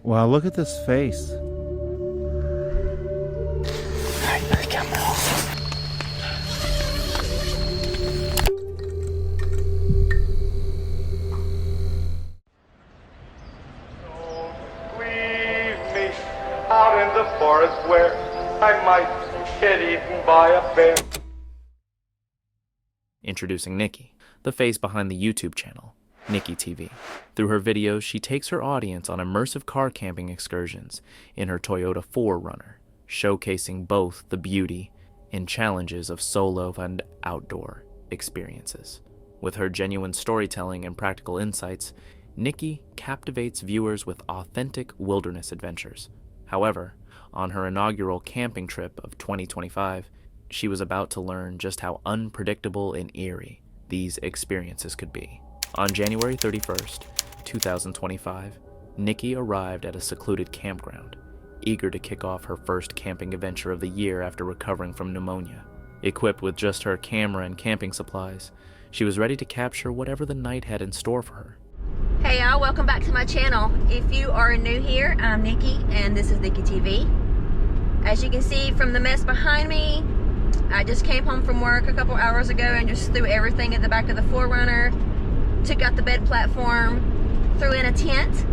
Wow, look at this face. Leave me out in the forest where I might get eaten by a bear. Introducing Nikki, the face behind the YouTube channel, Nikki TV. Through her videos, she takes her audience on immersive car camping excursions in her Toyota 4Runner, showcasing both the beauty and challenges of solo and outdoor experiences. With her genuine storytelling and practical insights, Nikki captivates viewers with authentic wilderness adventures. However, on her inaugural camping trip of 2025, she was about to learn just how unpredictable and eerie these experiences could be. On January 31st, 2025, Nikki arrived at a secluded campground, eager to kick off her first camping adventure of the year after recovering from pneumonia. Equipped with just her camera and camping supplies, she was ready to capture whatever the night had in store for her. Hey y'all, welcome back to my channel. If you are new here, I'm Nikki and this is Nikki TV. As you can see from the mess behind me, I just came home from work a couple hours ago and just threw everything in the back of the 4Runner, took out the bed platform, threw in a tent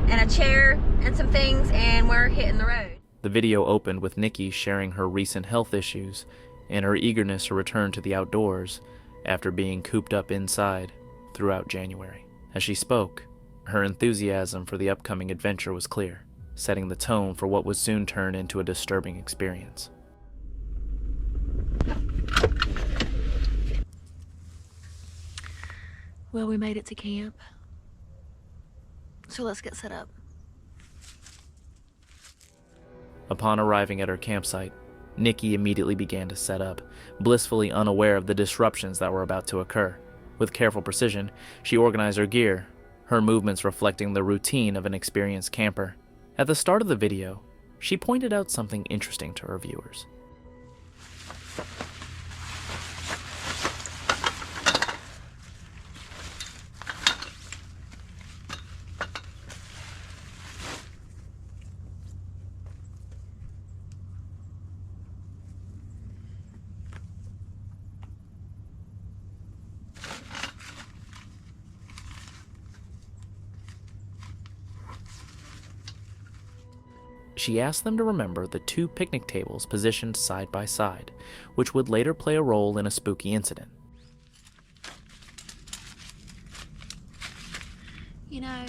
and a chair and some things, and we're hitting the road. The video opened with Nikki sharing her recent health issues and her eagerness to return to the outdoors after being cooped up inside throughout January. As she spoke, her enthusiasm for the upcoming adventure was clear, setting the tone for what would soon turn into a disturbing experience. Well, we made it to camp, so let's get set up. Upon arriving at her campsite, Nikki immediately began to set up, blissfully unaware of the disruptions that were about to occur. With careful precision, she organized her gear, her movements reflecting the routine of an experienced camper. At the start of the video, she pointed out something interesting to her viewers. She asked them to remember the two picnic tables positioned side by side, which would later play a role in a spooky incident. You know,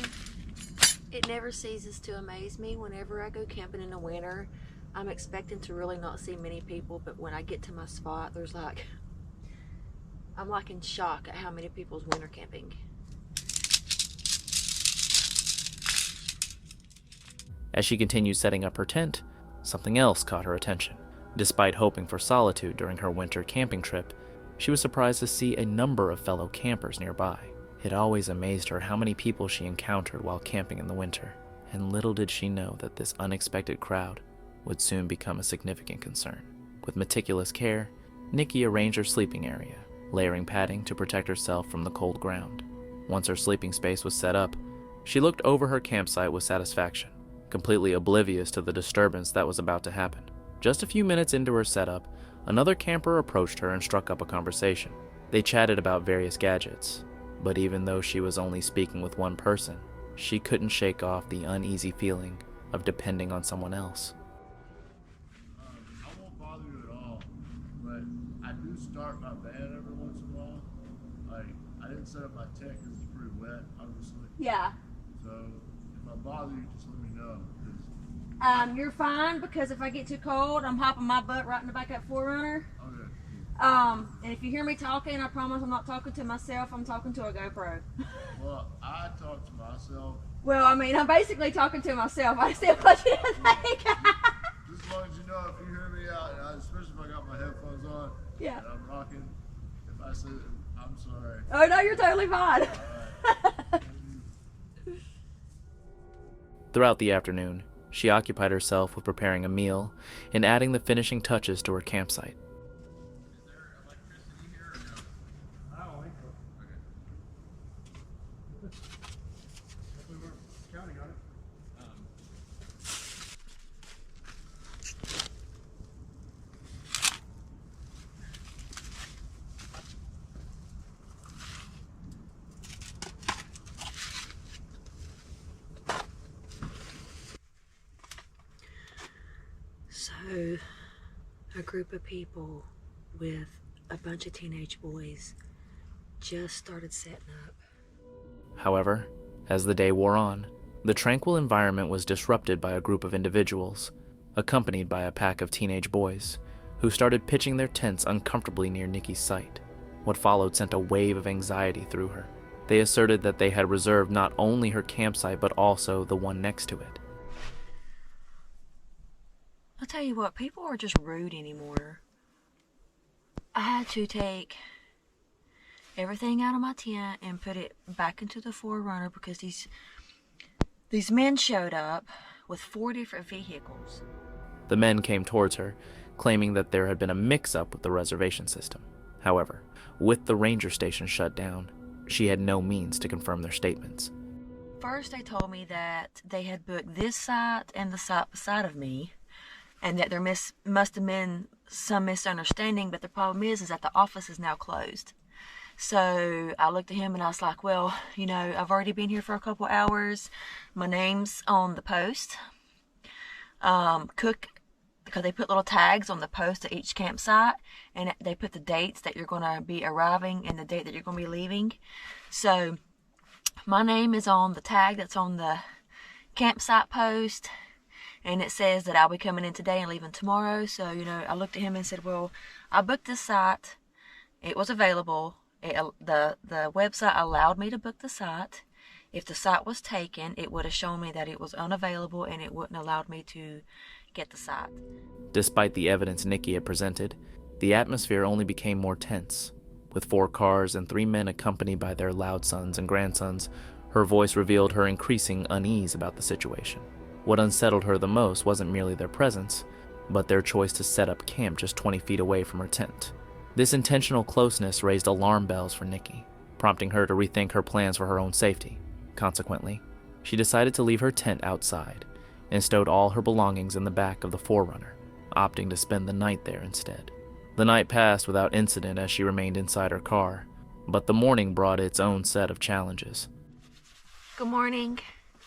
it never ceases to amaze me whenever I go camping in the winter. I'm expecting to really not see many people, but when I get to my spot, I'm like in shock at how many people's winter camping. As she continued setting up her tent, something else caught her attention. Despite hoping for solitude during her winter camping trip, she was surprised to see a number of fellow campers nearby. It always amazed her how many people she encountered while camping in the winter, and little did she know that this unexpected crowd would soon become a significant concern. With meticulous care, Nikki arranged her sleeping area, layering padding to protect herself from the cold ground. Once her sleeping space was set up, she looked over her campsite with satisfaction, completely oblivious to the disturbance that was about to happen. Just a few minutes into her setup, another camper approached her and struck up a conversation. They chatted about various gadgets, but even though she was only speaking with one person, she couldn't shake off the uneasy feeling of depending on someone else. I won't bother you at all, but I do start my bed every once in a while. Like, I didn't set up my tent because it's pretty wet, obviously. Yeah. So, if I bother you, just let me know. You're fine, because if I get too cold, I'm hopping my butt right in the back of that 4Runner. Okay. And if you hear me talking, I promise I'm not talking to myself, I'm talking to a GoPro. Well, I talk to myself. Well, I mean, I'm basically talking to myself. I still want you to think. Just as long as you know, if you hear me out, and especially if I got my headphones on, Yeah. and I'm rocking, if I say, I'm sorry. Oh, no, you're totally fine. Alright. Throughout the afternoon, she occupied herself with preparing a meal and adding the finishing touches to her campsite. Is there electricity here or no? I don't think so. Okay. If we were counting on it. So, a group of people with a bunch of teenage boys just started setting up. However, as the day wore on, the tranquil environment was disrupted by a group of individuals, accompanied by a pack of teenage boys, who started pitching their tents uncomfortably near Nikki's site. What followed sent a wave of anxiety through her. They asserted that they had reserved not only her campsite, but also the one next to it. I'll tell you what, people are just rude anymore. I had to take everything out of my tent and put it back into the 4Runner because these men showed up with 4 different vehicles. The men came towards her, claiming that there had been a mix-up with the reservation system. However, with the ranger station shut down, she had no means to confirm their statements. First, they told me that they had booked this site and the site beside of me, and that there must have been some misunderstanding, but the problem is that the office is now closed. So I looked at him and I was like, well, you know, I've already been here for a couple hours. My name's on the post. Cook, because they put little tags on the post at each campsite, and they put the dates that you're going to be arriving and the date that you're going to be leaving. So my name is on the tag that's on the campsite post, and it says that I'll be coming in today and leaving tomorrow. So, you know, I looked at him and said, well, I booked this site. It was available. The website allowed me to book the site. If the site was taken, it would have shown me that it was unavailable and it wouldn't have allowed me to get the site. Despite the evidence Nikki had presented, the atmosphere only became more tense. With 4 cars and 3 men accompanied by their loud sons and grandsons, her voice revealed her increasing unease about the situation. What unsettled her the most wasn't merely their presence, but their choice to set up camp just 20 feet away from her tent. This intentional closeness raised alarm bells for Nikki, prompting her to rethink her plans for her own safety. Consequently, she decided to leave her tent outside and stowed all her belongings in the back of the 4Runner, opting to spend the night there instead. The night passed without incident as she remained inside her car, but the morning brought its own set of challenges. Good morning.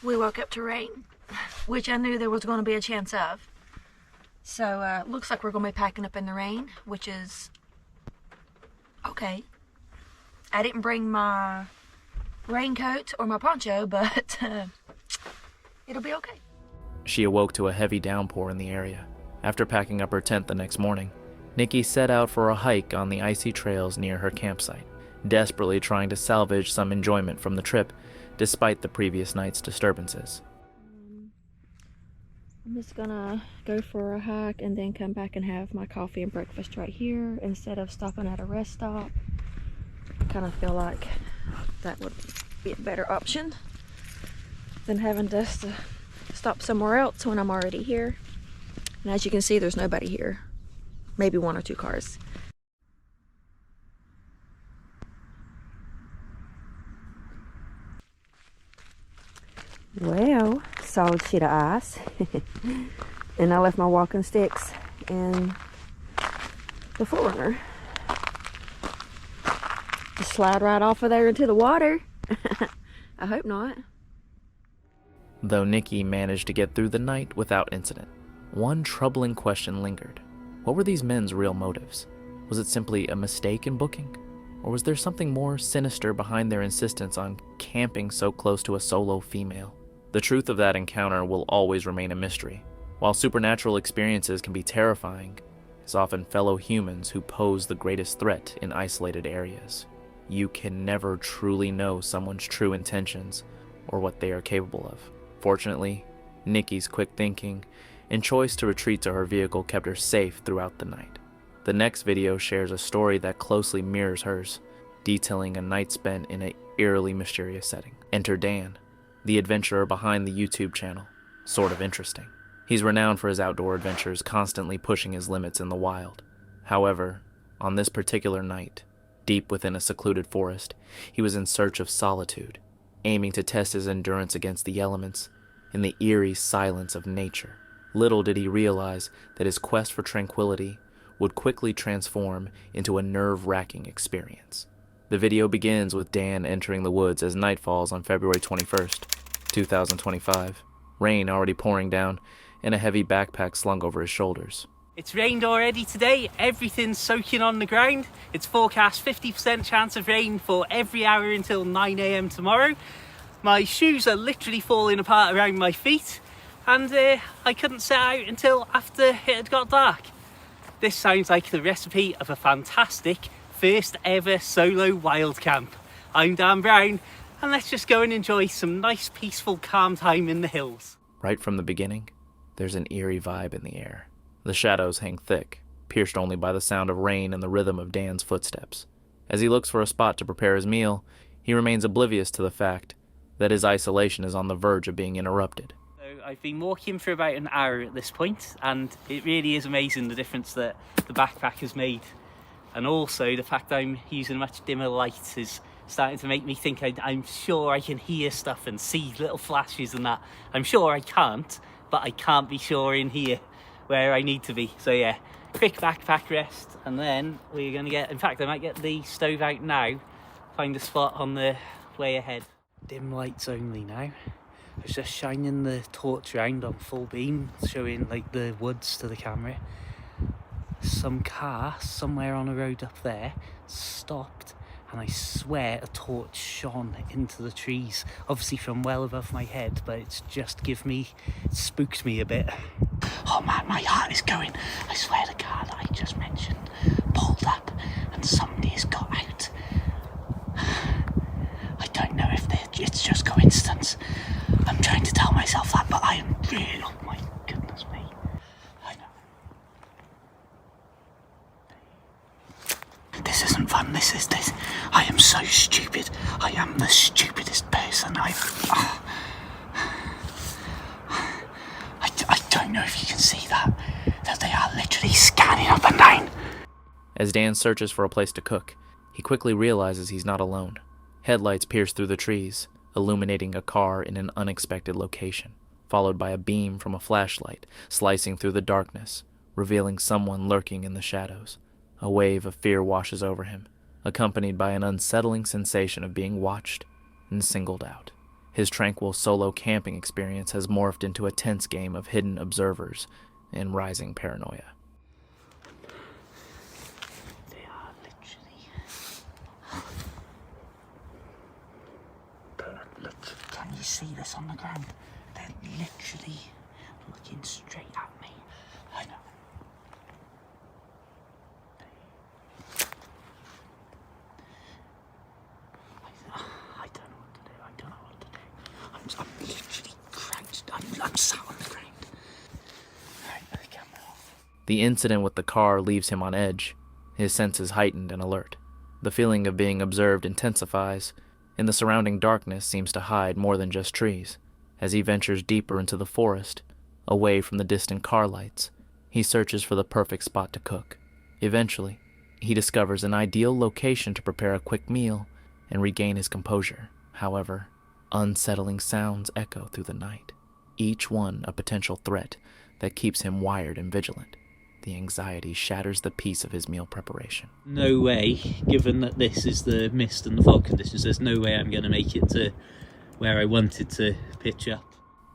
We woke up to rain, which I knew there was going to be a chance of. So, looks like we're going to be packing up in the rain, which is okay. I didn't bring my raincoat or my poncho, but it'll be okay. She awoke to a heavy downpour in the area. After packing up her tent the next morning, Nikki set out for a hike on the icy trails near her campsite, desperately trying to salvage some enjoyment from the trip, despite the previous night's disturbances. I'm just gonna go for a hike and then come back and have my coffee and breakfast right here instead of stopping at a rest stop. I kind of feel like that would be a better option than having to stop somewhere else when I'm already here. And as you can see, there's nobody here. Maybe 1 or 2 cars. Well, solid sheet of ice. And I left my walking sticks in the 4Runner. Just slide right off of there into the water. I hope not. Though Nikki managed to get through the night without incident, one troubling question lingered. What were these men's real motives? Was it simply a mistake in booking? Or was there something more sinister behind their insistence on camping so close to a solo female? The truth of that encounter will always remain a mystery. While supernatural experiences can be terrifying, it's often fellow humans who pose the greatest threat in isolated areas. You can never truly know someone's true intentions or what they are capable of. Fortunately, Nikki's quick thinking and choice to retreat to her vehicle kept her safe throughout the night. The next video shares a story that closely mirrors hers, detailing a night spent in an eerily mysterious setting. Enter Dan, the adventurer behind the YouTube channel. Sort of interesting. He's renowned for his outdoor adventures, constantly pushing his limits in the wild. However, on this particular night, deep within a secluded forest, he was in search of solitude, aiming to test his endurance against the elements in the eerie silence of nature. Little did he realize that his quest for tranquility would quickly transform into a nerve-wracking experience. The video begins with Dan entering the woods as night falls on February 21st, 2025. Rain already pouring down and a heavy backpack slung over his shoulders. It's rained already today, everything's soaking on the ground. It's forecast 50% chance of rain for every hour until 9 AM tomorrow. My shoes are literally falling apart around my feet, and I couldn't set out until after it had got dark. This sounds like the recipe of a fantastic first ever solo wild camp. I'm Dan Brown, and let's just go and enjoy some nice peaceful calm time in the hills. Right from the beginning, there's an eerie vibe in the air. The shadows hang thick, pierced only by the sound of rain and the rhythm of Dan's footsteps. As he looks for a spot to prepare his meal, he remains oblivious to the fact that his isolation is on the verge of being interrupted. So I've been walking for about an hour at this point, and it really is amazing the difference that the backpack has made. And also the fact that I'm using a much dimmer light is starting to make me think I'm sure I can hear stuff and see little flashes and that. I'm sure I can't, but I can't be sure in here where I need to be. So yeah, quick backpack rest, and then we're gonna get, in fact I might get the stove out now, find a spot on the way ahead. Dim lights only now. I was just shining the torch round on full beam, showing like the woods to the camera. Some car somewhere on a road up there stopped, and I swear a torch shone into the trees, obviously from well above my head, but it's just spooked me a bit. Oh man, my heart is going. I swear the car that I just mentioned pulled up and somebody has got out. I don't know if it's just coincidence. I'm trying to tell myself that, but I am really, oh my goodness me. I know. This isn't fun, this. I am so stupid. I am the stupidest person I don't know if you can see that they are literally scanning up and down. As Dan searches for a place to cook, he quickly realizes he's not alone. Headlights pierce through the trees, illuminating a car in an unexpected location, followed by a beam from a flashlight slicing through the darkness, revealing someone lurking in the shadows. A wave of fear washes over him, accompanied by an unsettling sensation of being watched and singled out. His tranquil solo camping experience has morphed into a tense game of hidden observers and rising paranoia. They are literally... Can you see this on the ground? They're literally looking straight at me. I know. I don't know what to do. I'm literally crouched. I'm sat on the ground. Right, the camera off. The incident with the car leaves him on edge, his senses heightened and alert. The feeling of being observed intensifies, and the surrounding darkness seems to hide more than just trees. As he ventures deeper into the forest, away from the distant car lights, he searches for the perfect spot to cook. Eventually, he discovers an ideal location to prepare a quick meal and regain his composure. However, unsettling sounds echo through the night, each one a potential threat that keeps him wired and vigilant. The anxiety shatters the peace of his meal preparation. No way, given that this is the mist and the fog conditions, there's no way I'm going to make it to where I wanted to pitch up.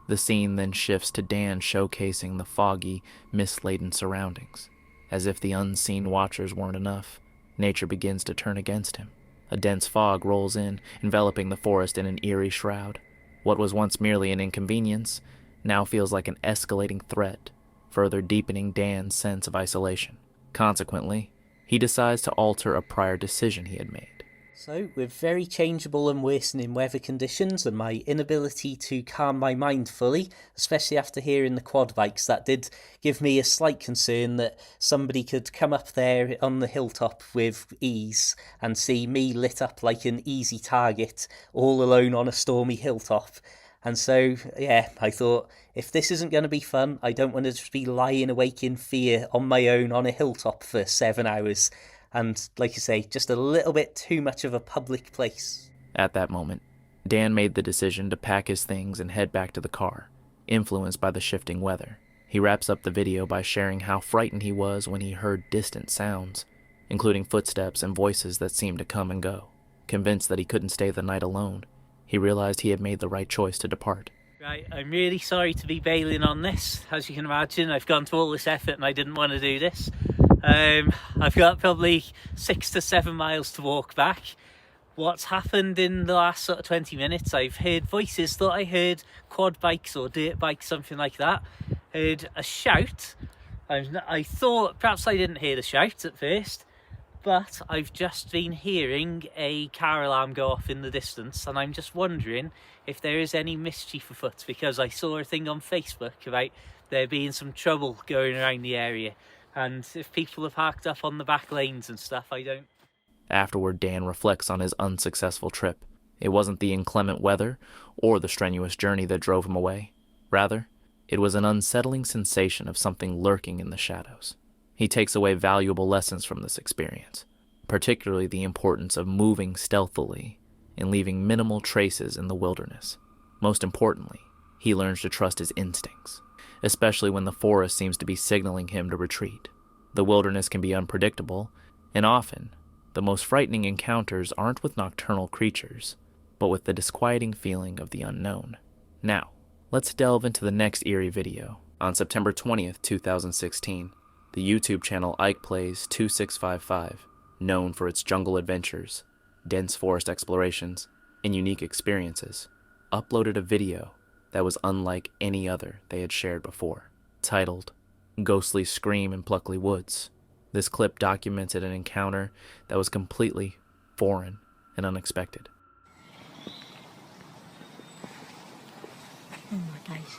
The scene then shifts to Dan showcasing the foggy, mist-laden surroundings. As if the unseen watchers weren't enough, nature begins to turn against him. A dense fog rolls in, enveloping the forest in an eerie shroud. What was once merely an inconvenience now feels like an escalating threat, further deepening Dan's sense of isolation. Consequently, he decides to alter a prior decision he had made. So, with very changeable and worsening weather conditions and my inability to calm my mind fully, especially after hearing the quad bikes, that did give me a slight concern that somebody could come up there on the hilltop with ease and see me lit up like an easy target all alone on a stormy hilltop. And so, yeah, I thought, if this isn't going to be fun, I don't want to just be lying awake in fear on my own on a hilltop for 7 hours. And, like you say, just a little bit too much of a public place. At that moment, Dan made the decision to pack his things and head back to the car, influenced by the shifting weather. He wraps up the video by sharing how frightened he was when he heard distant sounds, including footsteps and voices that seemed to come and go. Convinced that he couldn't stay the night alone, he realized he had made the right choice to depart. Right, I'm really sorry to be bailing on this. As you can imagine, I've gone to all this effort and I didn't want to do this. I've got probably 6 to 7 miles to walk back. What's happened in the last sort of 20 minutes, I've heard voices, thought I heard quad bikes or dirt bikes, something like that. Heard a shout. I thought perhaps I didn't hear the shout at first, but I've just been hearing a car alarm go off in the distance, and I'm just wondering if there is any mischief afoot, because I saw a thing on Facebook about there being some trouble going around the area, and if people have parked up on the back lanes and stuff, I don't... Afterward, Dan reflects on his unsuccessful trip. It wasn't the inclement weather or the strenuous journey that drove him away. Rather, it was an unsettling sensation of something lurking in the shadows. He takes away valuable lessons from this experience, particularly the importance of moving stealthily and leaving minimal traces in the wilderness. Most importantly, he learns to trust his instincts, especially when the forest seems to be signaling him to retreat. The wilderness can be unpredictable, and often, the most frightening encounters aren't with nocturnal creatures, but with the disquieting feeling of the unknown. Now, let's delve into the next eerie video. On September 20th, 2016, the YouTube channel Ike Plays 2655, known for its jungle adventures, dense forest explorations, and unique experiences, uploaded a video that was unlike any other they had shared before, titled Ghostly Scream in Pluckley Woods. This clip documented an encounter that was completely foreign and unexpected. Oh my days.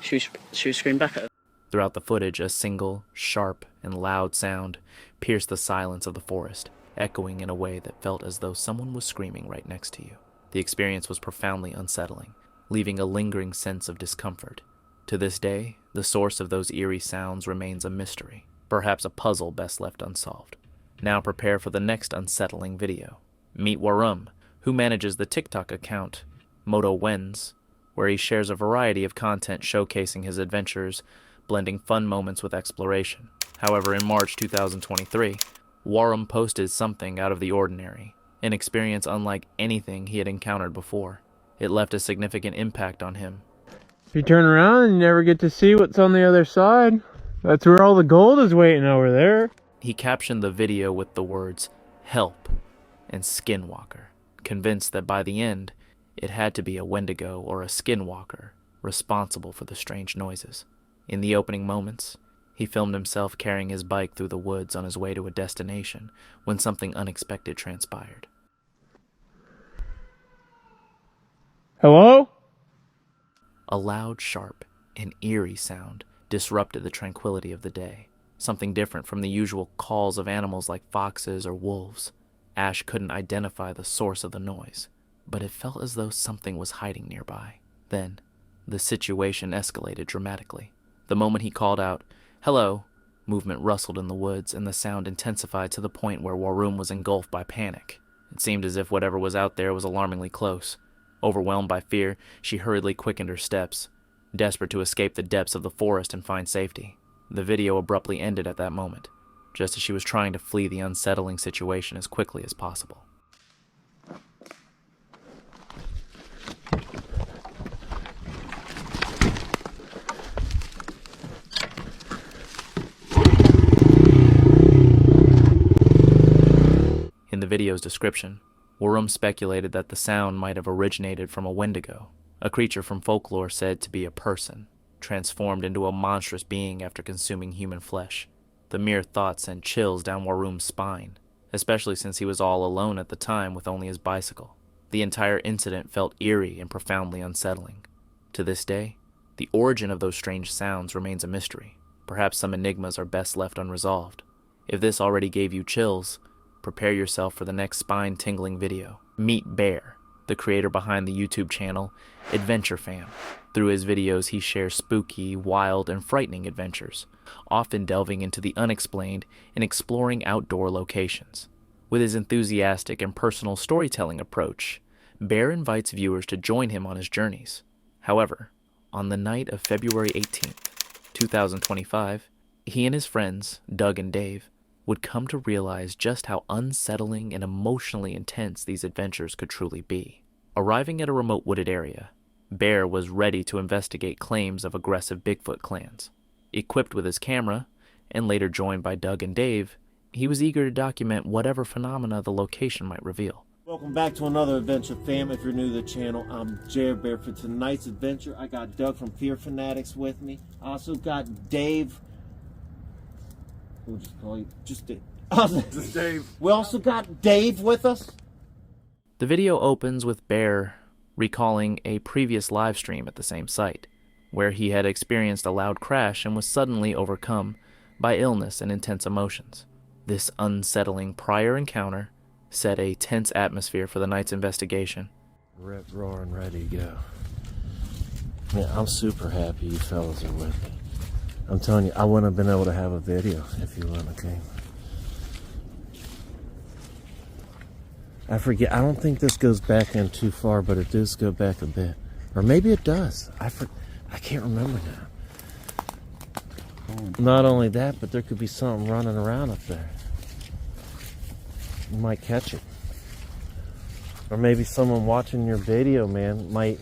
Should we scream back at her? Throughout the footage, a single, sharp, and loud sound pierced the silence of the forest, echoing in a way that felt as though someone was screaming right next to you. The experience was profoundly unsettling, leaving a lingering sense of discomfort. To this day, the source of those eerie sounds remains a mystery, perhaps a puzzle best left unsolved. Now prepare for the next unsettling video. Meet Warum, who manages the TikTok account Moto Wens, where he shares a variety of content showcasing his adventures, blending fun moments with exploration. However, in March 2023, Warum posted something out of the ordinary, an experience unlike anything he had encountered before. It left a significant impact on him. If you turn around, you never get to see what's on the other side. That's where all the gold is waiting over there. He captioned the video with the words, "Help," and "Skinwalker," convinced that by the end, it had to be a Wendigo or a Skinwalker responsible for the strange noises. In the opening moments, he filmed himself carrying his bike through the woods on his way to a destination when something unexpected transpired. Hello? A loud, sharp, and eerie sound disrupted the tranquility of the day, something different from the usual calls of animals like foxes or wolves. Ash couldn't identify the source of the noise, but it felt as though something was hiding nearby. Then, the situation escalated dramatically. The moment he called out, "Hello," movement rustled in the woods, and the sound intensified to the point where Warum was engulfed by panic. It seemed as if whatever was out there was alarmingly close. Overwhelmed by fear, she hurriedly quickened her steps, desperate to escape the depths of the forest and find safety. The video abruptly ended at that moment, just as she was trying to flee the unsettling situation as quickly as possible. In the video's description, Warum speculated that the sound might have originated from a Wendigo, a creature from folklore said to be a person, transformed into a monstrous being after consuming human flesh. The mere thought sent chills down Warum's spine, especially since he was all alone at the time with only his bicycle. The entire incident felt eerie and profoundly unsettling. To this day, the origin of those strange sounds remains a mystery. Perhaps some enigmas are best left unresolved. If this already gave you chills, prepare yourself for the next spine-tingling video. Meet Bear, the creator behind the YouTube channel Adventure Fam. Through his videos, he shares spooky, wild, and frightening adventures, often delving into the unexplained and exploring outdoor locations. With his enthusiastic and personal storytelling approach, Bear invites viewers to join him on his journeys. However, on the night of February 18th, 2025, he and his friends, Doug and Dave, would come to realize just how unsettling and emotionally intense these adventures could truly be. Arriving at a remote wooded area, Bear was ready to investigate claims of aggressive Bigfoot clans. Equipped with his camera, and later joined by Doug and Dave, he was eager to document whatever phenomena the location might reveal. Welcome back to another adventure, fam. If you're new to the channel, I'm Jared Bear. For tonight's adventure, I got Doug from Fear Fanatics with me. I also got Dave. We'll just call you just Dave. Just Dave. We also got Dave with us. The video opens with Bear recalling a previous live stream at the same site, where he had experienced a loud crash and was suddenly overcome by illness and intense emotions. This unsettling prior encounter set a tense atmosphere for the night's investigation. Rip, roaring, ready to go. Man, I'm super happy you fellas are with me. I'm telling you, I wouldn't have been able to have a video if you wouldn't have came. I forget, I don't think this goes back in too far, but it does go back a bit. Or maybe it does. I can't remember now. Not only that, but there could be something running around up there. You might catch it. Or maybe someone watching your video, man, might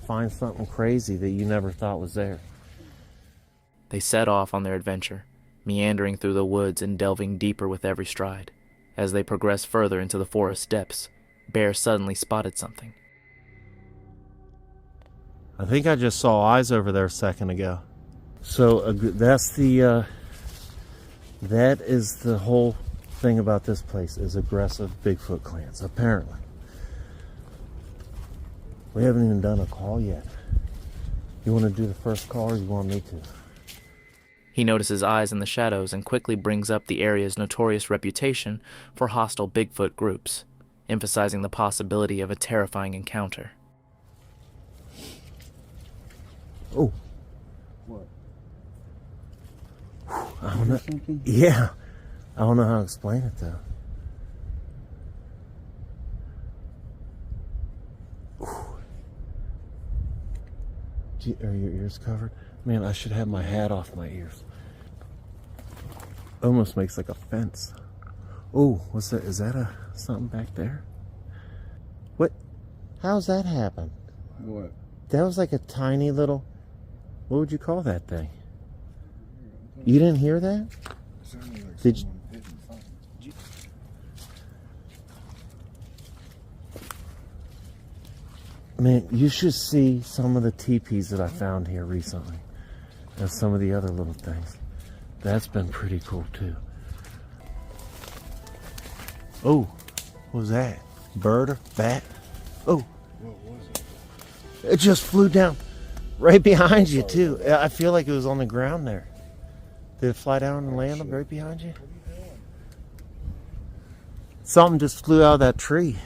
find something crazy that you never thought was there. They set off on their adventure, meandering through the woods and delving deeper with every stride. As they progressed further into the forest depths, Bear suddenly spotted something. I think I just saw eyes over there a second ago. So that's that is the whole thing about this place, is aggressive Bigfoot clans, apparently. We haven't even done a call yet. You want to do the first call, or you want me to? He notices eyes in the shadows and quickly brings up the area's notorious reputation for hostile Bigfoot groups, emphasizing the possibility of a terrifying encounter. Oh. What? I don't know. Yeah. I don't know how to explain it, though. Are your ears covered? Man, I should have my hat off my ears. Almost makes like a fence. Oh, what's that? Is that something back there? What? How's that happen? What? That was like a tiny little... What would you call that thing? You didn't hear that? Did you... Man, you should see some of the teepees that I found here recently. And some of the other little things. That's been pretty cool too. Oh, what was that? Bird or bat? Oh. What was it? It just flew down right behind you too. I feel like it was on the ground there. Did it fly down and land right behind you? Something just flew out of that tree.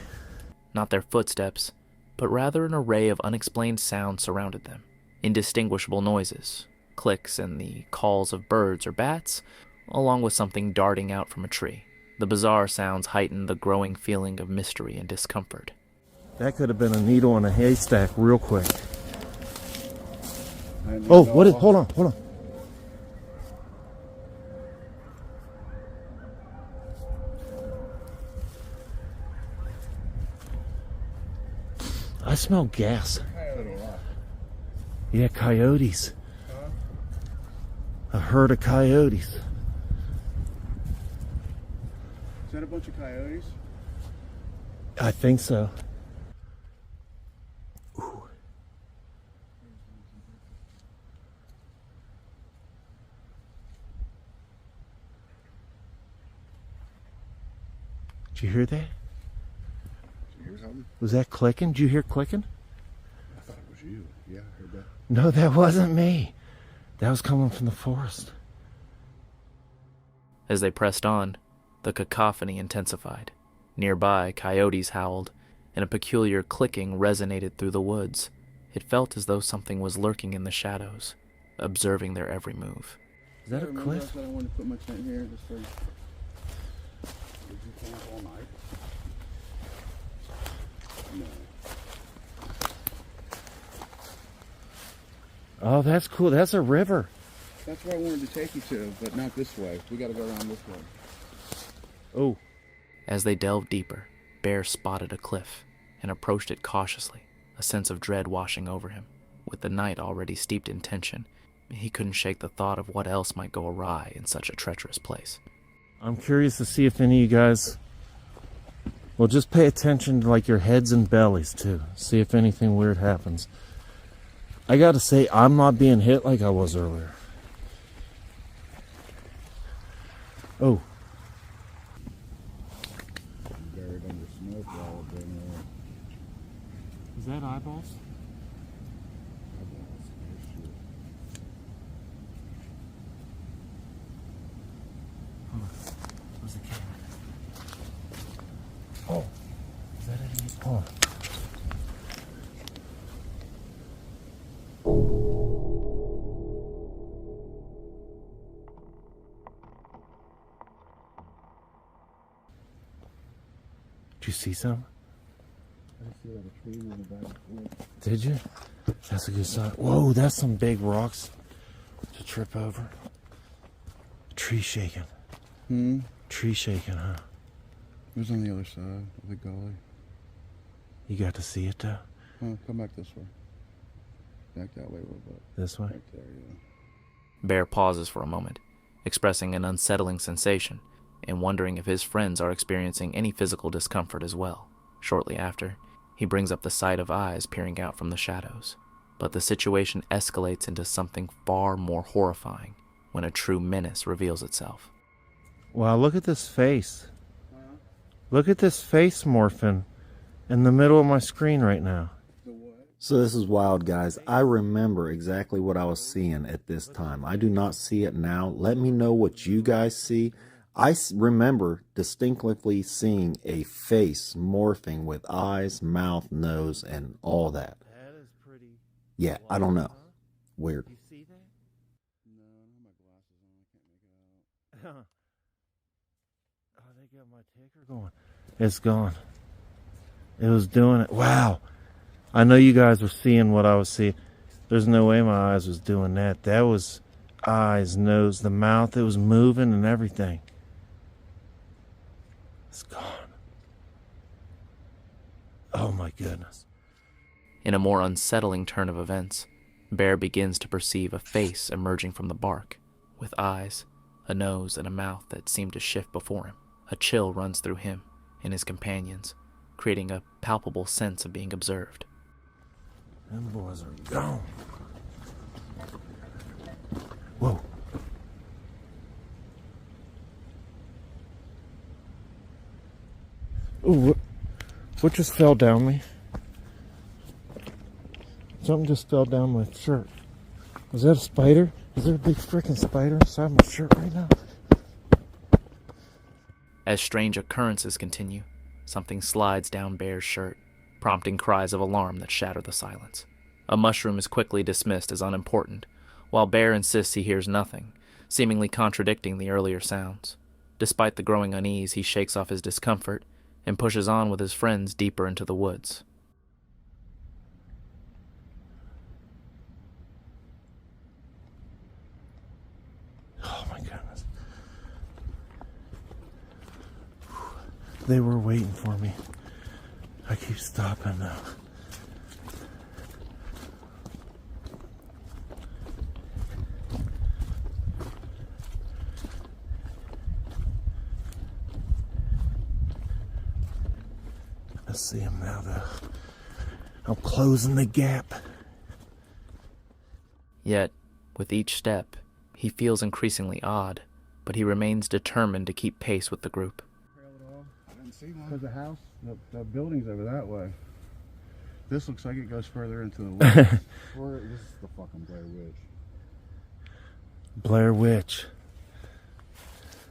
Not their footsteps, but rather an array of unexplained sounds surrounded them. Indistinguishable noises, clicks, and the calls of birds or bats, along with something darting out from a tree. The bizarre sounds heightened the growing feeling of mystery and discomfort. That could have been a needle in a haystack real quick. Oh, what is... Hold on. I smell gas. Yeah, coyotes. A herd of coyotes. Is that a bunch of coyotes? I think so. Ooh. Did you hear that? Did you hear something? Was that clicking? Did you hear clicking? I thought it was you. Yeah, I heard that. No, that wasn't me. That was coming from the forest. As they pressed on, the cacophony intensified. Nearby, coyotes howled, and a peculiar clicking resonated through the woods. It felt as though something was lurking in the shadows, observing their every move. Is that a cliff? I thought I wanted to put my tent here just for... Did you camp all night? No. Oh, that's cool. That's a river. That's where I wanted to take you to, but not this way. We gotta go around this way. Oh. As they delved deeper, Bear spotted a cliff, and approached it cautiously, a sense of dread washing over him. With the night already steeped in tension, he couldn't shake the thought of what else might go awry in such a treacherous place. I'm curious to see if any of you guys will just pay attention to like your heads and bellies too. See if anything weird happens. I gotta say, I'm not being hit like I was earlier. Oh. Buried under smoke while it's been Is that eyeballs? Where's the camera? Oh, is that it? Oh. Did you see some? I see like a tree in the back. Did you? That's a good sign. Whoa, that's some big rocks to trip over. Tree shaking. Tree shaking, huh? It was on the other side of the gully. You got to see it though? Come back this way. Back that way a little bit. This way? Right there, yeah. Bear pauses for a moment, expressing an unsettling sensation and wondering if his friends are experiencing any physical discomfort as well. Shortly after, he brings up the sight of eyes peering out from the shadows. But the situation escalates into something far more horrifying when a true menace reveals itself. Wow, look at this face. Look at this face morphing in the middle of my screen right now. So this is wild, guys. I remember exactly what I was seeing at this time. I do not see it now. Let me know what you guys see. I remember distinctly seeing a face morphing with eyes, mouth, nose, and all that. That is pretty. Yeah, I don't know. Weird. You see that? No, I don't have my glasses on. I can't make it out. Oh, they got my ticker going. It's gone. It was doing it. Wow. I know you guys were seeing what I was seeing. There's no way my eyes was doing that. That was eyes, nose, the mouth. It was moving and everything. It's gone. Oh my goodness. In a more unsettling turn of events, Bear begins to perceive a face emerging from the bark, with eyes, a nose, and a mouth that seem to shift before him. A chill runs through him and his companions, creating a palpable sense of being observed. Them boys are gone. Whoa. Ooh, what just fell down me? Something just fell down my shirt. Was that a spider? Is there a big freaking spider inside my shirt right now? As strange occurrences continue, something slides down Bear's shirt, prompting cries of alarm that shatter the silence. A mushroom is quickly dismissed as unimportant, while Bear insists he hears nothing, seemingly contradicting the earlier sounds. Despite the growing unease, he shakes off his discomfort and pushes on with his friends deeper into the woods. Oh my goodness. They were waiting for me. I keep stopping now. I see him now though. I'm closing the gap. Yet, with each step, he feels increasingly odd, but he remains determined to keep pace with the group. I didn't see one. Because the house, the building's over that way. This looks like it goes further into the woods. This is the fucking Blair Witch. Blair Witch.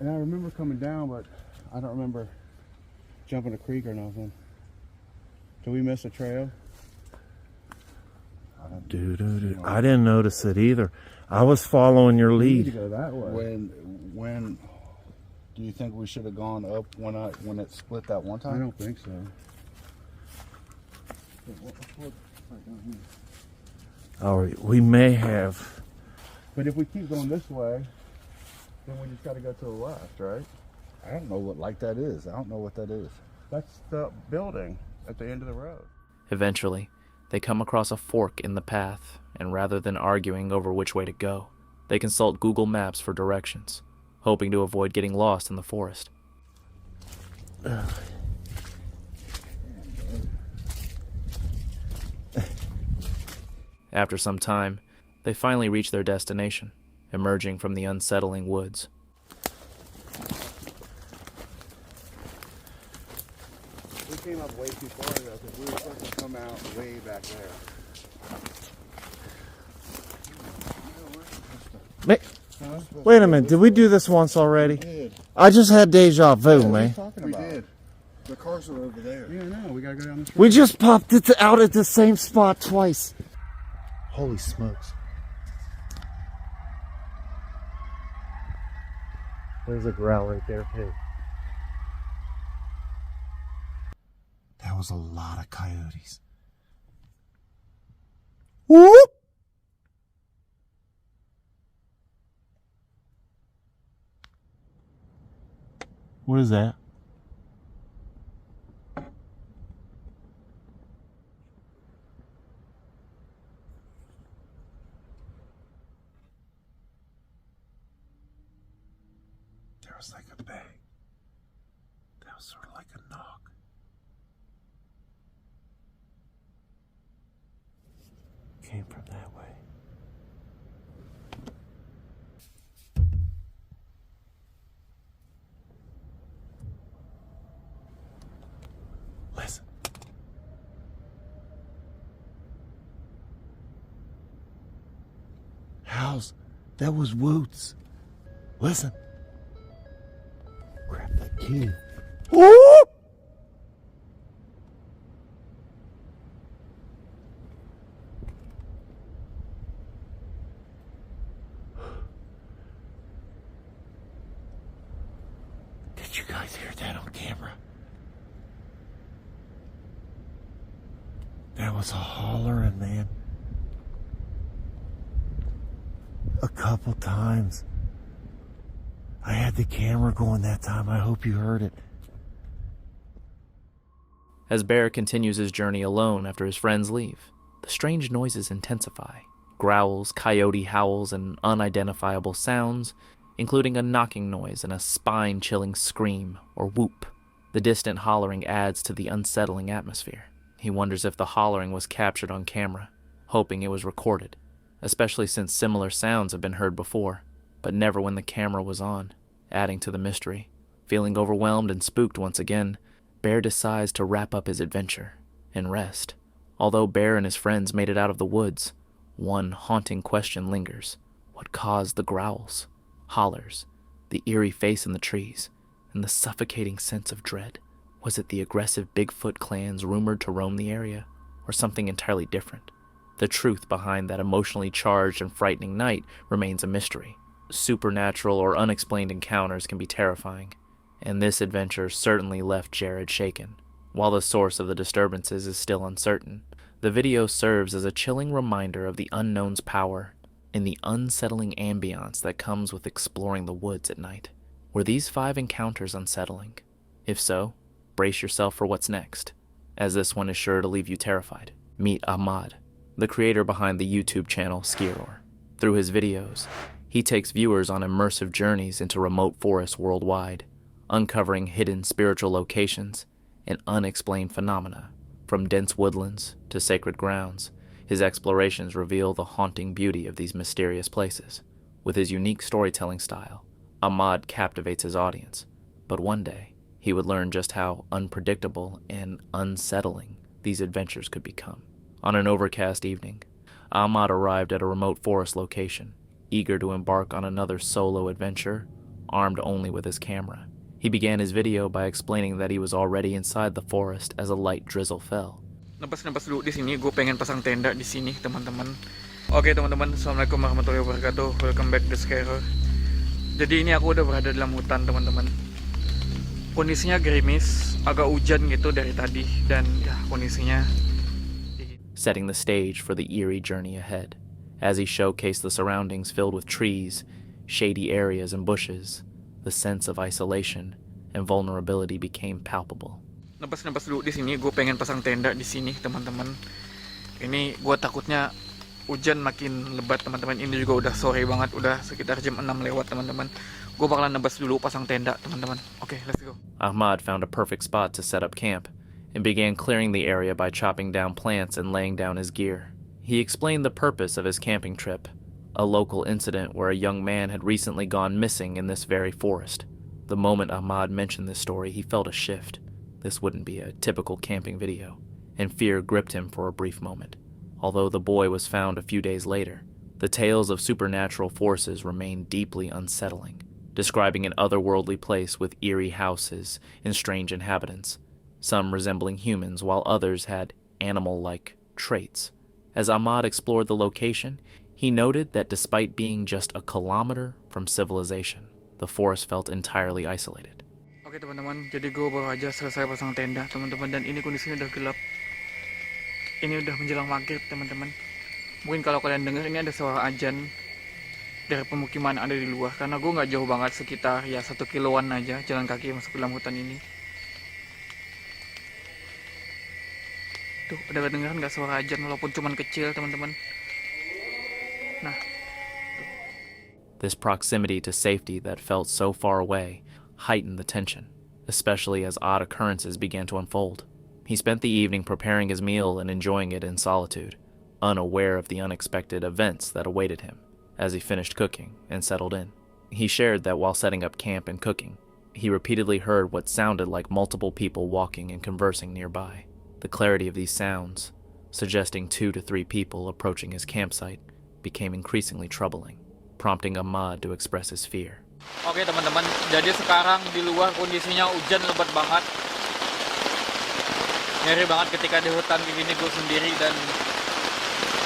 And I remember coming down, but I don't remember jumping a creek or nothing. Did we miss a trail? I didn't notice it either. I was following your We need lead. to go that way. When do you think we should have gone up when it split that one time? I don't think so. Oh, we may have. But if we keep going this way, then we just got to go to the left, right? I don't know what like that is. I don't know what that is. That's the building. at the end of the road. Eventually, they come across a fork in the path, and rather than arguing over which way to go, they consult Google Maps for directions, hoping to avoid getting lost in the forest. After some time, they finally reach their destination, emerging from the unsettling woods. We came up way too far though, because we were supposed to come out way back there. Wait a minute, did we do this once already? We did. I just had deja vu, man. We did. The cars are over there. Yeah, no, we gotta go down this road. We just popped it out at the same spot twice. Holy smokes. There's a growl right there, too. That was a lot of coyotes. Whoop! What is that? There was like a bang. That was sort of like a knock. Came from that way. Listen. House, that was Woots. Listen. Grab the key. Whoop! Did you guys hear that on camera? There was a hollering, man. A couple times. I had the camera going that time. I hope you heard it. As Bear continues his journey alone after his friends leave, the strange noises intensify. Growls, coyote howls, and unidentifiable sounds, including a knocking noise and a spine-chilling scream or whoop. The distant hollering adds to the unsettling atmosphere. He wonders if the hollering was captured on camera, hoping it was recorded, especially since similar sounds have been heard before, but never when the camera was on, adding to the mystery. Feeling overwhelmed and spooked once again, Bear decides to wrap up his adventure and rest. Although Bear and his friends made it out of the woods, one haunting question lingers. What caused the growls, hollers, the eerie face in the trees, and the suffocating sense of dread? Was it the aggressive Bigfoot clans rumored to roam the area, or something entirely different? The truth behind that emotionally charged and frightening night remains a mystery. Supernatural or unexplained encounters can be terrifying, and this adventure certainly left Jared shaken. While the source of the disturbances is still uncertain, the video serves as a chilling reminder of the unknown's power and the unsettling ambiance that comes with exploring the woods at night. Were these 5 encounters unsettling? If so, brace yourself for what's next, as this one is sure to leave you terrified. Meet Ahmad, the creator behind the YouTube channel Skiror. Through his videos, he takes viewers on immersive journeys into remote forests worldwide, uncovering hidden spiritual locations and unexplained phenomena. From dense woodlands to sacred grounds, his explorations reveal the haunting beauty of these mysterious places. With his unique storytelling style, Ahmad captivates his audience, but one day, he would learn just how unpredictable and unsettling these adventures could become. On an overcast evening, Ahmad arrived at a remote forest location, eager to embark on another solo adventure, armed only with his camera. He began his video by explaining that he was already inside the forest as a light drizzle fell. Nabas dulu di sini, gue pengen pasang tenda di sini, teman-teman. Oke, teman-teman, assalamualaikum warahmatullahi wabarakatuh. Welcome back to Skiror. Jadi ini aku udah berada dalam hutan, teman-teman. Kondisinya gerimis, agak hujan gitu dari tadi, dan ya kondisinya. Setting the stage for the eerie journey ahead, as he showcased the surroundings filled with trees, shady areas and bushes. The sense of isolation and vulnerability became palpable. nebas-nebas dulu di sini. Gue pengen pasang tenda di sini, teman-teman. Ini gue takutnya hujan makin lebat, teman-teman. Ini juga udah sore banget, udah sekitar jam 6 lewat, teman-teman. Gue bakalan nebas dulu pasang tenda, teman-teman. Oke, let's go. Ahmad found a perfect spot to set up camp and began clearing the area by chopping down plants and laying down his gear. He explained the purpose of his camping trip, a local incident where a young man had recently gone missing in this very forest. The moment Ahmad mentioned this story, he felt a shift. This wouldn't be a typical camping video, and fear gripped him for a brief moment. Although the boy was found a few days later, the tales of supernatural forces remained deeply unsettling, describing an otherworldly place with eerie houses and strange inhabitants, some resembling humans while others had animal-like traits. As Ahmad explored the location, he noted that despite being just a kilometer from civilization, the forest felt entirely isolated. Oke teman-teman, jadi gue baru aja selesai pasang tenda, teman-teman, dan ini kondisinya udah gelap. Ini udah menjelang maghrib, teman-teman. Mungkin kalau kalian dengar ini ada suara ajan dari pemukiman ada di luar, karena gue nggak jauh banget, sekitar ya 1 kiloan aja jalan kaki masuk ke dalam hutan ini. Tuh, ada kedengeran nggak suara ajan walaupun cuman kecil, teman-teman. Nah, this proximity to safety that felt so far away heightened the tension, especially as odd occurrences began to unfold. He spent the evening preparing his meal and enjoying it in solitude, unaware of the unexpected events that awaited him as he finished cooking and settled in. He shared that while setting up camp and cooking, he repeatedly heard what sounded like multiple people walking and conversing nearby. The clarity of these sounds, suggesting 2 to 3 people approaching his campsite, became increasingly troubling, prompting Ahmad to express his fear. Oke teman-teman, jadi sekarang di luar kondisinya hujan lebat banget. Ngeri banget ketika di hutan kayak gini gue sendiri dan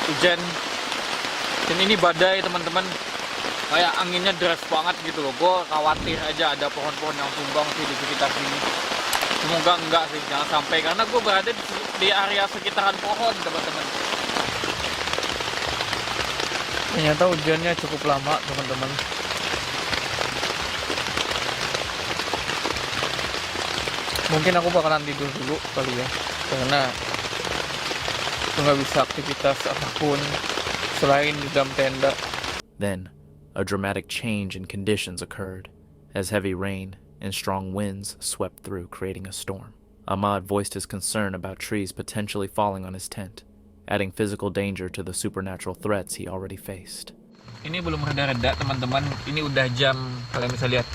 hujan. Dan ini badai, teman-teman. Kayak anginnya deras banget gitu loh. Gue khawatir aja ada pohon-pohon yang tumbang sih di sekitar sini. Semoga enggak sih, jangan sampai, karena gue berada di area sekitaran pohon, teman-teman. Ternyata hujannya cukup lama, teman-teman. Mungkin aku bakalan tidur dulu kali ya, karena aku nggak bisa aktivitas apapun selain di dalam tenda. Then, a dramatic change in conditions occurred, as heavy rain and strong winds swept through, creating a storm. Ahmad voiced his concern about trees potentially falling on his tent, adding physical danger to the supernatural threats he already faced. Ini belum reda-reda, teman-teman. Ini udah jam, kalian bisa lihat.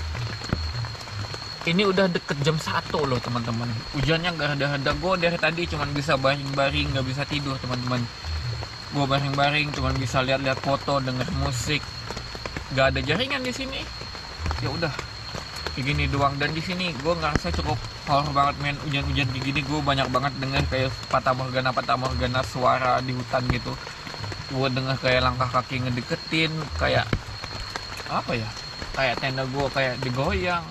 Ini udah deket jam 1 loh, teman-teman. Hujannya nggak reda-reda. Gue dari tadi cuman bisa baring-baring, nggak bisa tidur, teman-teman. Gue baring-baring, cuman bisa lihat-lihat foto, denger musik. Nggak ada jaringan di sini. Ya udah, kayak gini doang. Dan di sini gue ngerasa cukup horror banget, men. Hujan-hujan kayak gini gue banyak banget denger kayak patah morgana suara di hutan gitu. Gue denger kayak langkah kaki ngedeketin, kayak apa ya? Kayak tenda gue kayak digoyang.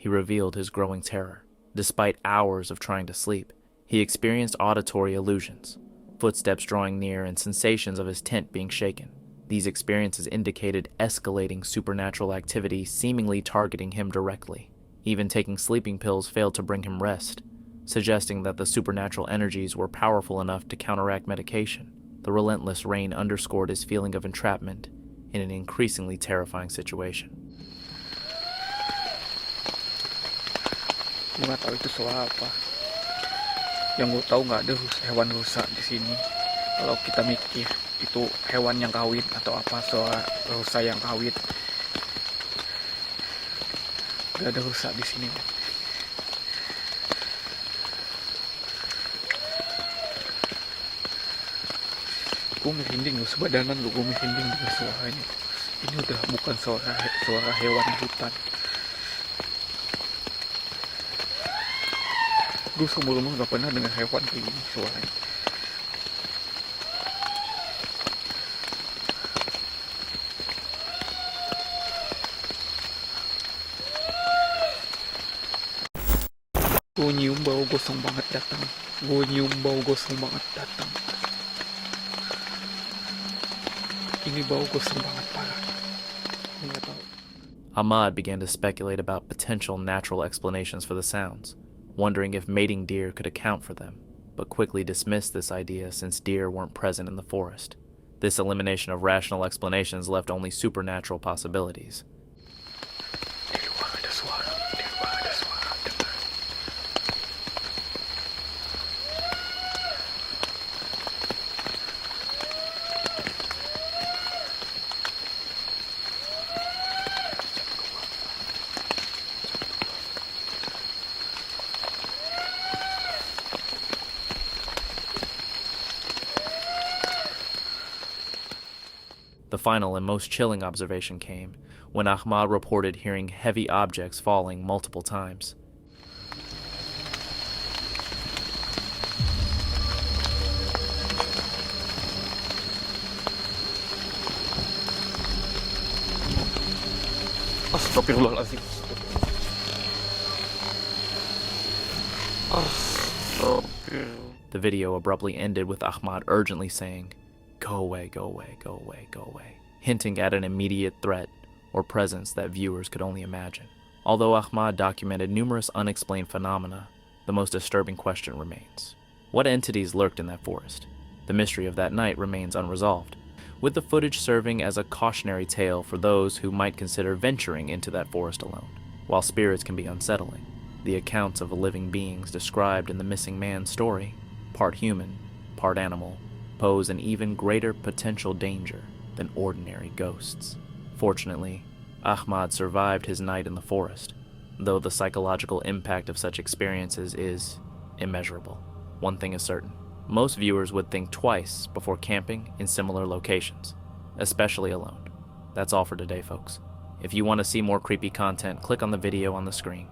He revealed his growing terror. Despite hours of trying to sleep, he experienced auditory illusions, footsteps drawing near and sensations of his tent being shaken. These experiences indicated escalating supernatural activity seemingly targeting him directly. Even taking sleeping pills failed to bring him rest, suggesting that the supernatural energies were powerful enough to counteract medication. The relentless rain underscored his feeling of entrapment in an increasingly terrifying situation. Gue nggak tahu itu suara apa. Yang gue tahu nggak ada hewan rusa di sini. Kalau kita mikir itu hewan yang kawin atau apa, suara rusa yang kawin. Gak ada rusa di sini. Gue merinding loh, sebadanan lo gue merinding dengan suara ini. Ini udah bukan suara hewan hutan. Gue sebelumnya gak pernah dengar hewan kayak gini suaranya. Gue nyium bau gosong banget datang. Ini bau gosong banget parah. Gue gak tahu. Ahmad began to speculate about potential natural explanations for the sounds, wondering if mating deer could account for them, but quickly dismissed this idea since deer weren't present in the forest. This elimination of rational explanations left only supernatural possibilities. The final and most chilling observation came when Ahmad reported hearing heavy objects falling multiple times. Astagfirullahaladzim. The video abruptly ended with Ahmad urgently saying, "Go away, go away, go away, go away," hinting at an immediate threat or presence that viewers could only imagine. Although Ahmad documented numerous unexplained phenomena, the most disturbing question remains. What entities lurked in that forest? The mystery of that night remains unresolved, with the footage serving as a cautionary tale for those who might consider venturing into that forest alone. While spirits can be unsettling, the accounts of living beings described in the missing man story, part human, part animal, pose an even greater potential danger than ordinary ghosts. Fortunately, Ahmad survived his night in the forest, though the psychological impact of such experiences is immeasurable. One thing is certain: most viewers would think twice before camping in similar locations, especially alone. That's all for today, folks. If you want to see more creepy content, click on the video on the screen.